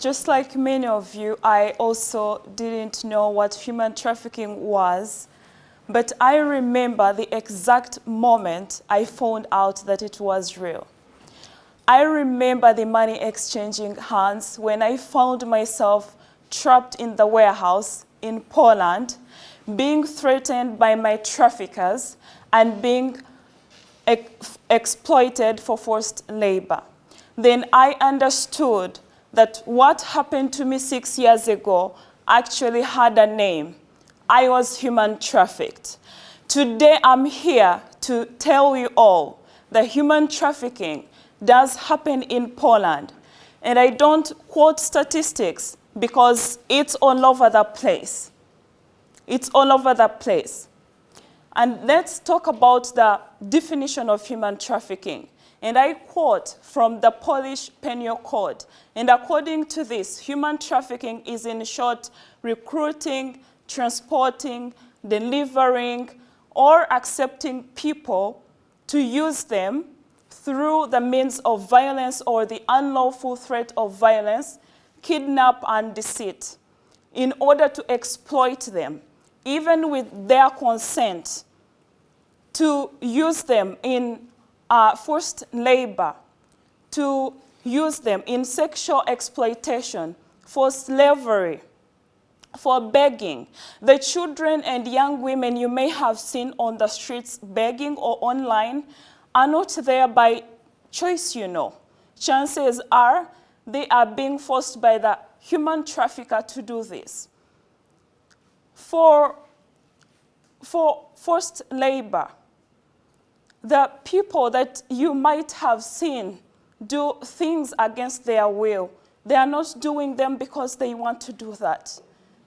Just like many of you, I also didn't know what human trafficking was, but I remember the exact moment I found out that it was real. I remember the money exchanging hands when I found myself trapped in the warehouse in Poland, being threatened by my traffickers and being exploited for forced labor. Then I understood that what happened to me 6 years ago actually had a name. I was human trafficked. Today I'm here to tell you all that human trafficking does happen in Poland. And I don't quote statistics because it's all over the place. It's all over the place. And let's talk about the definition of human trafficking. And I quote from the Polish Penal Code. And according to this, human trafficking is in short recruiting, transporting, delivering, or accepting people to use them through the means of violence or the unlawful threat of violence, kidnap and deceit, in order to exploit them, even with their consent, to use them in forced labor, to use them in sexual exploitation, for slavery, for begging. The children and young women you may have seen on the streets begging or online are not there by choice, you know. Chances are they are being forced by the human trafficker to do this. For forced labor, the people that you might have seen do things against their will, they are not doing them because they want to do that.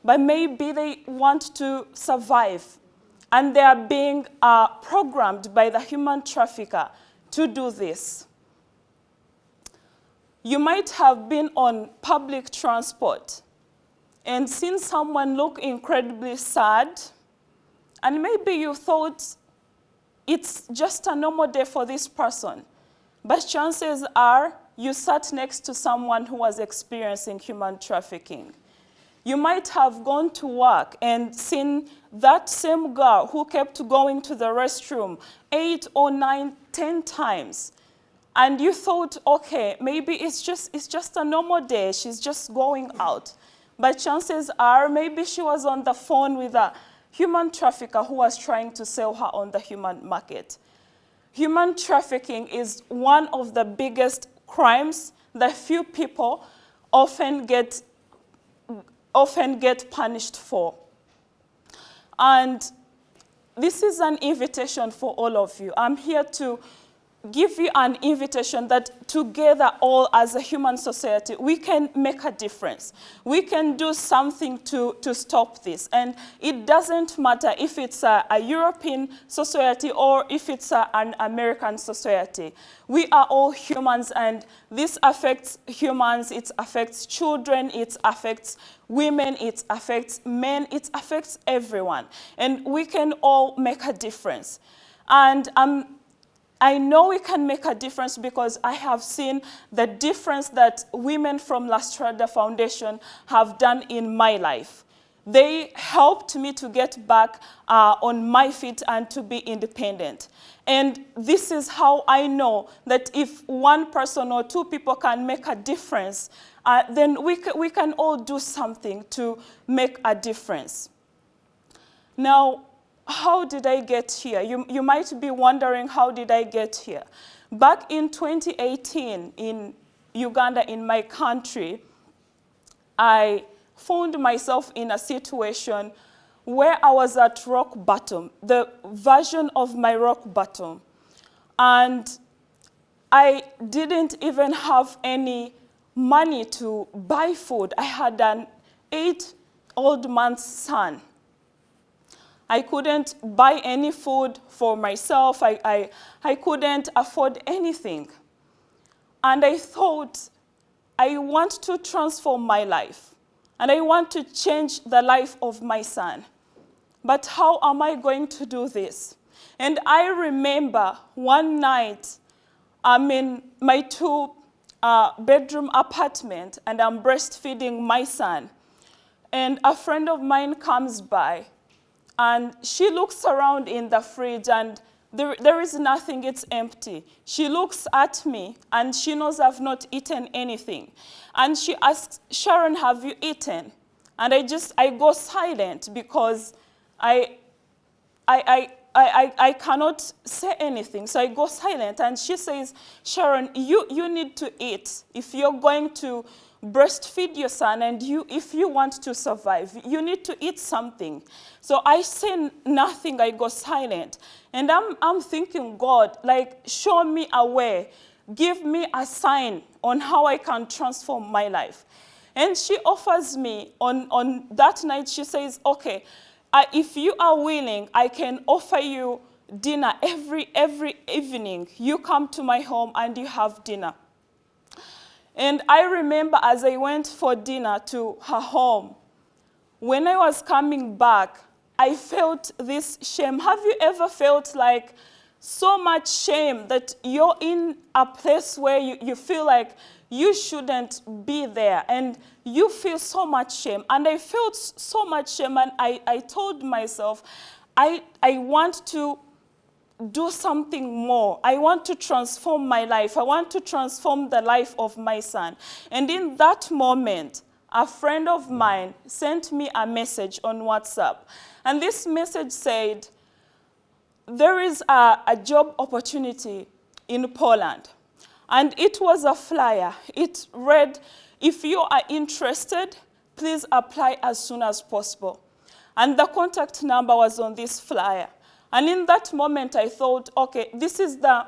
But maybe they want to survive, and they are being programmed by the human trafficker to do this. You might have been on public transport and seen someone look incredibly sad, and maybe you thought it's just a normal day for this person. But chances are you sat next to someone who was experiencing human trafficking. You might have gone to work and seen that same girl who kept going to the restroom 8 or 9, 10 times. And you thought, okay, maybe it's just a normal day, she's just going out. But chances are maybe she was on the phone with a human trafficker who was trying to sell her on the human market. Human trafficking is one of the biggest crimes that few people often get punished for. And this is an invitation for all of you. I'm here to give you an invitation that together, all as a human society, we can make a difference. We can do something to stop this. And it doesn't matter if it's a European society or if it's an American society. We are all humans, and this affects humans, it affects children, it affects women, it affects men, it affects everyone. And we can all make a difference. And I know we can make a difference because I have seen the difference that women from La Strada Foundation have done in my life. They helped me to get back on my feet and to be independent. And this is how I know that if one person or two people can make a difference, then we can all do something to make a difference. Now, how did I get here? You might be wondering, how did I get here? Back in 2018 in Uganda, in my country, I found myself in a situation where I was at rock bottom, the version of my rock bottom. And I didn't even have any money to buy food. I had an 8-old-month son. I couldn't buy any food for myself. I couldn't afford anything. And I thought, I want to transform my life. And I want to change the life of my son. But how am I going to do this? And I remember one night, my two bedroom apartment, and I'm breastfeeding my son. And a friend of mine comes by, and she looks around in the fridge, and there is nothing, it's empty. She looks at me, and she knows I've not eaten anything. And she asks, Sharon, have you eaten? And I go silent because I cannot say anything. So I go silent, and she says, Sharon, you need to eat. If you're going to breastfeed your son, and if you want to survive, you need to eat something. So I say nothing, I go silent. And I'm thinking, God, like, show me a way. Give me a sign on how I can transform my life. And she offers me, on that night, she says, okay, if you are willing, I can offer you dinner every evening. You come to my home and you have dinner. And I remember as I went for dinner to her home, when I was coming back, I felt this shame. Have you ever felt like so much shame that you're in a place where you feel like you shouldn't be there, and you feel so much shame? And I felt so much shame, and I told myself, I want to do something more. I want to transform my life. I want to transform the life of my son. And in that moment, a friend of mine sent me a message on WhatsApp. And this message said, there is a job opportunity in Poland. And it was a flyer. It read, if you are interested, please apply as soon as possible. And the contact number was on this flyer. And in that moment, I thought, okay, this is the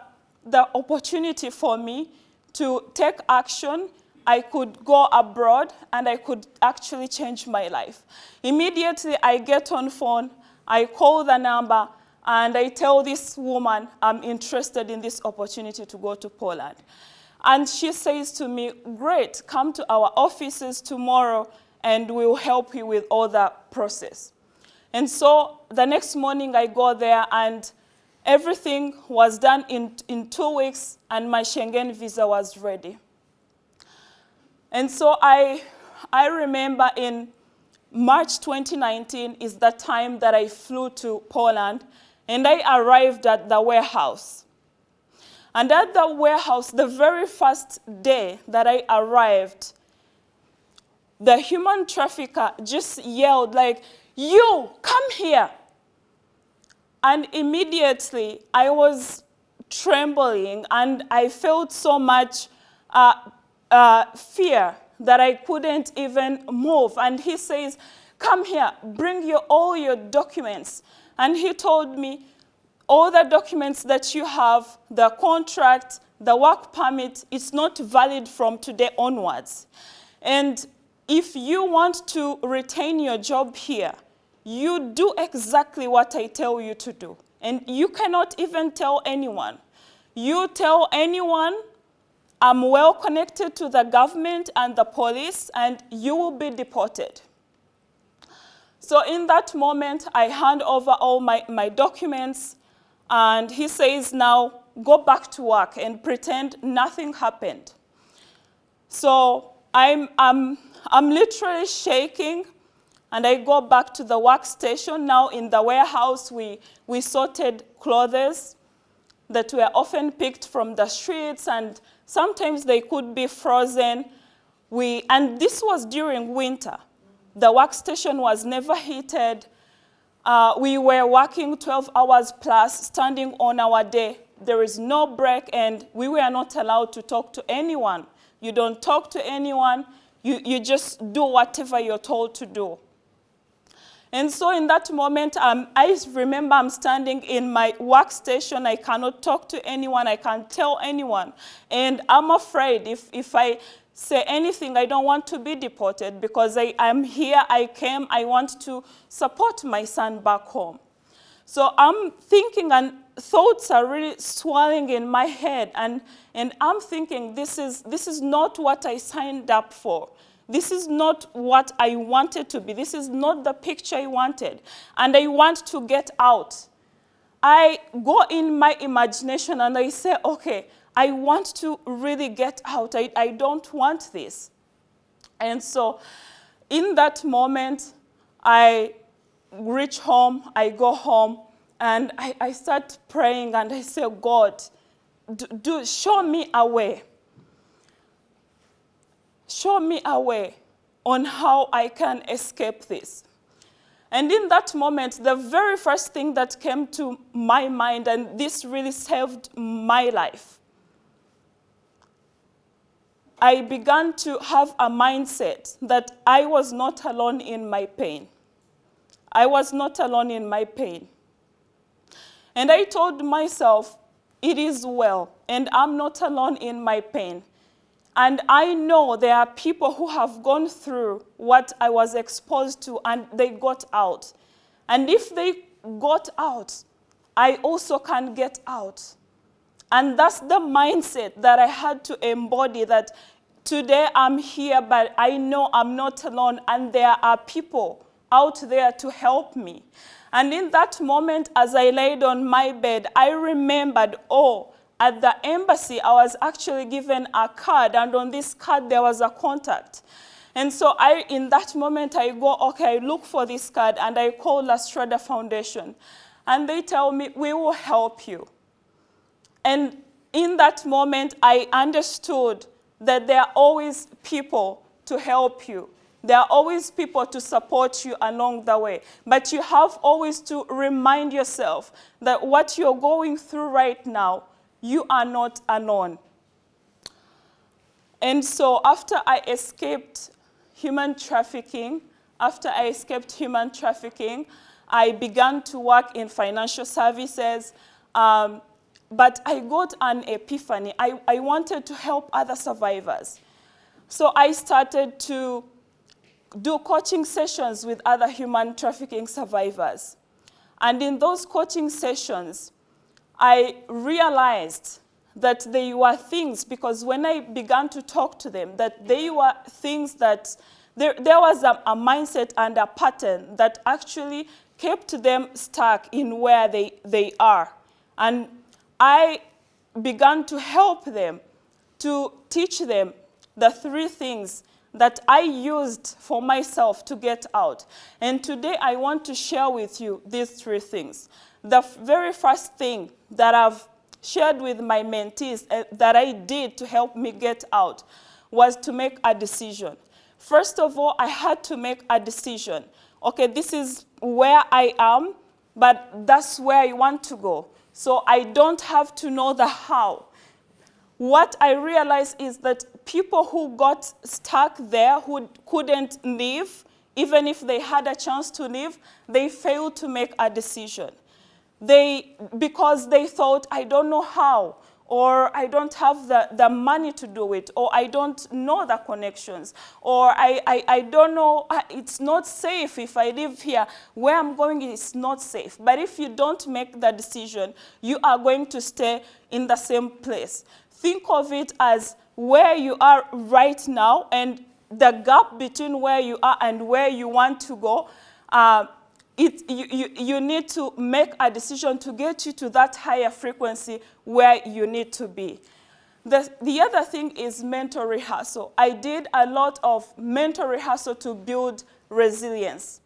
opportunity for me to take action. I could go abroad, and I could actually change my life. Immediately, I get on phone, I call the number, and I tell this woman I'm interested in this opportunity to go to Poland. And she says to me, great, come to our offices tomorrow, and we'll help you with all the process. And so the next morning, I go there, and everything was done in 2 weeks, and my Schengen visa was ready. And so I remember in March 2019 is the time that I flew to Poland, and I arrived at the warehouse. And at the warehouse, the very first day that I arrived, the human trafficker just yelled like, you, come here. And immediately, I was trembling, and I felt so much fear that I couldn't even move. And he says, come here, bring all your documents. And he told me, all the documents that you have, the contract, the work permit, it's not valid from today onwards. And if you want to retain your job here, you do exactly what I tell you to do. And you cannot even tell anyone. You tell anyone, I'm well connected to the government and the police, and you will be deported. So in that moment, I hand over all my documents, and he says, now go back to work and pretend nothing happened. So I'm literally shaking, and I go back to the workstation. Now in the warehouse, we sorted clothes that were often picked from the streets, and sometimes they could be frozen. And this was during winter. The workstation was never heated. We were working 12 hours plus, standing on our day. There is no break, and we were not allowed to talk to anyone. You don't talk to anyone. You just do whatever you're told to do. And so in that moment, I remember I'm standing in my workstation. I cannot talk to anyone. I can't tell anyone. And I'm afraid if I say anything, I don't want to be deported, because I'm here, I came, I want to support my son back home. So I'm thinking, and thoughts are really swirling in my head, and I'm thinking, this is not what I signed up for. This is not what I wanted to be. This is not the picture I wanted. And I want to get out. I go in my imagination and I say, okay, I want to really get out. I don't want this. And so in that moment, I reach home, I go home, and I start praying, and I say, God, show me a way. Show me a way on how I can escape this. And in that moment, the very first thing that came to my mind, and this really saved my life, I began to have a mindset that I was not alone in my pain. I was not alone in my pain. And I told myself, it is well, and I'm not alone in my pain. And I know there are people who have gone through what I was exposed to, and they got out. And if they got out, I also can get out. And that's the mindset that I had to embody, that today I'm here, but I know I'm not alone, and there are people out there to help me. And in that moment, as I laid on my bed, I remembered, at the embassy, I was actually given a card, and on this card, there was a contact. And so in that moment, I go, okay, I look for this card, and I call La Strada Foundation. And they tell me, we will help you. And in that moment, I understood that there are always people to help you. There are always people to support you along the way. But you have always to remind yourself that what you're going through right now, you are not alone. And so after I escaped human trafficking, I began to work in financial services. But I got an epiphany. I wanted to help other survivors. So I started to do coaching sessions with other human trafficking survivors. And in those coaching sessions, I realized that they were things, because when I began to talk to them, that they were things that there was a mindset and a pattern that actually kept them stuck in where they are. And I began to help them, to teach them the 3 things that I used for myself to get out. And today I want to share with you these 3 things. The very first thing that I've shared with my mentees that I did to help me get out was to make a decision. First of all, I had to make a decision. Okay, this is where I am, but that's where I want to go. So I don't have to know the how. What I realized is that people who got stuck there, who couldn't leave, even if they had a chance to leave, they failed to make a decision. Because they thought, I don't know how, or I don't have the money to do it, or I don't know the connections, or I don't know, it's not safe if I live here. Where I'm going is not safe. But if you don't make the decision, you are going to stay in the same place. Think of it as where you are right now, and the gap between where you are and where you want to go. You need to make a decision to get you to that higher frequency where you need to be. The other thing is mental rehearsal. I did a lot of mental rehearsal to build resilience.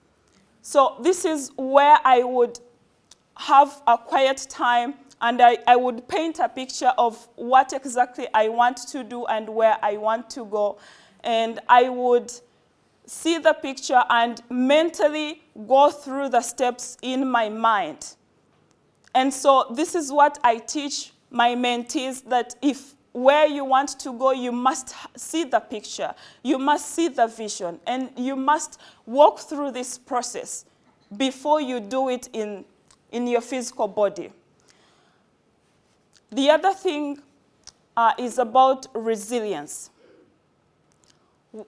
So this is where I would have a quiet time, and I would paint a picture of what exactly I want to do and where I want to go. And I would see the picture and mentally go through the steps in my mind. And so this is what I teach my mentees, that if where you want to go, you must see the picture. You must see the vision. And you must walk through this process before you do it in your physical body. The other thing is about resilience.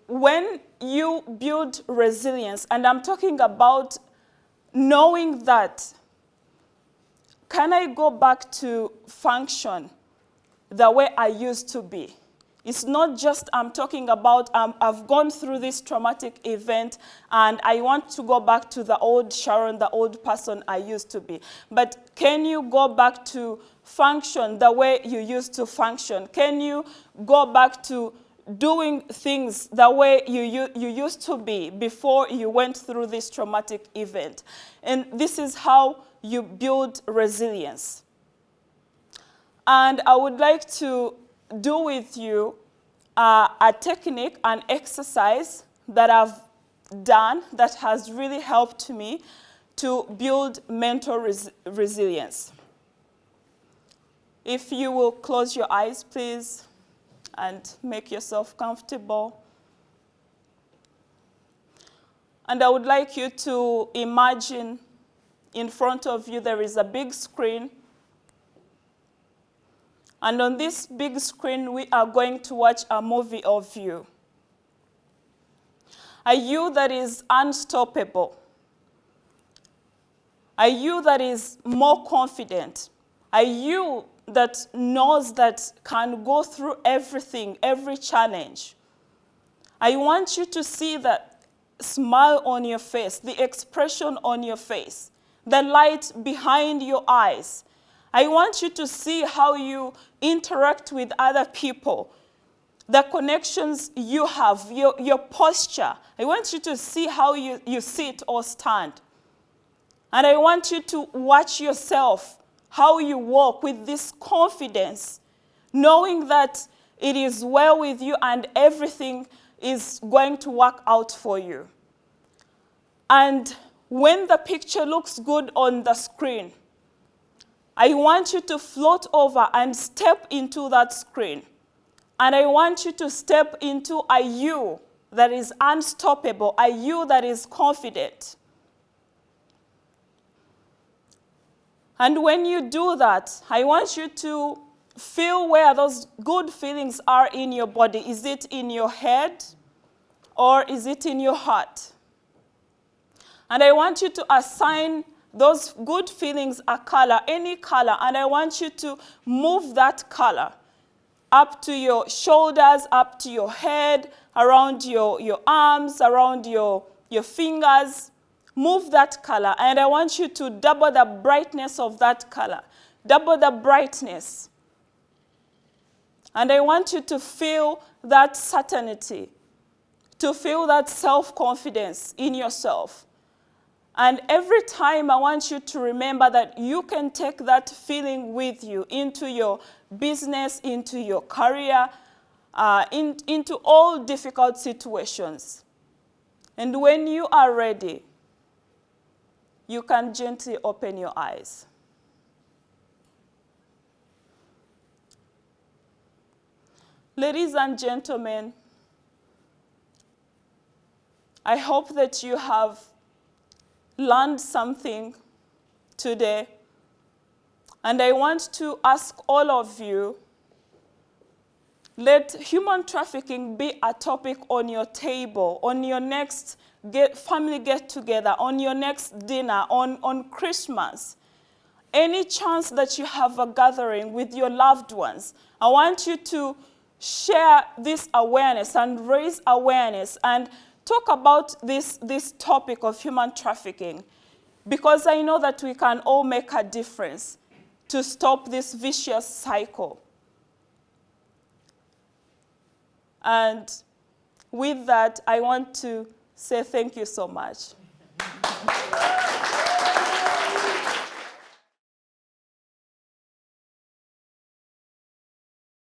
When you build resilience, and I'm talking about knowing that, can I go back to function the way I used to be? It's not just I'm talking about I've gone through this traumatic event and I want to go back to the old Sharon, the old person I used to be. But can you go back to function the way you used to function? Can you go back to doing things the way you used to be before you went through this traumatic event? And this is how you build resilience. And I would like to do with you a technique, an exercise that I've done that has really helped me to build mental resilience. If you will close your eyes, please, and make yourself comfortable. And I would like you to imagine in front of you there is a big screen. And on this big screen, we are going to watch a movie of you. A you that is unstoppable. A you that is more confident. A you that knows that can go through everything, every challenge. I want you to see that smile on your face, the expression on your face, the light behind your eyes. I want you to see how you interact with other people, the connections you have, your posture. I want you to see how you sit or stand. And I want you to watch yourself, how you walk with this confidence, knowing that it is well with you and everything is going to work out for you. And when the picture looks good on the screen, I want you to float over and step into that screen. And I want you to step into a you that is unstoppable, a you that is confident. And when you do that, I want you to feel where those good feelings are in your body. Is it in your head or is it in your heart? And I want you to assign those good feelings a color, any color, and I want you to move that color up to your shoulders, up to your head, around your arms, around your fingers. Move that color, and I want you to double the brightness of that color. Double the brightness. And I want you to feel that certainty, to feel that self-confidence in yourself. And every time I want you to remember that you can take that feeling with you into your business, into your career, into all difficult situations. And when you are ready, you can gently open your eyes. Ladies and gentlemen, I hope that you have learned something today. And I want to ask all of you, let human trafficking be a topic on your table, on your next family get-together, on your next dinner, on Christmas. Any chance that you have a gathering with your loved ones, I want you to share this awareness and raise awareness and talk about this topic of human trafficking, because I know that we can all make a difference to stop this vicious cycle. And with that, I want to say thank you so much.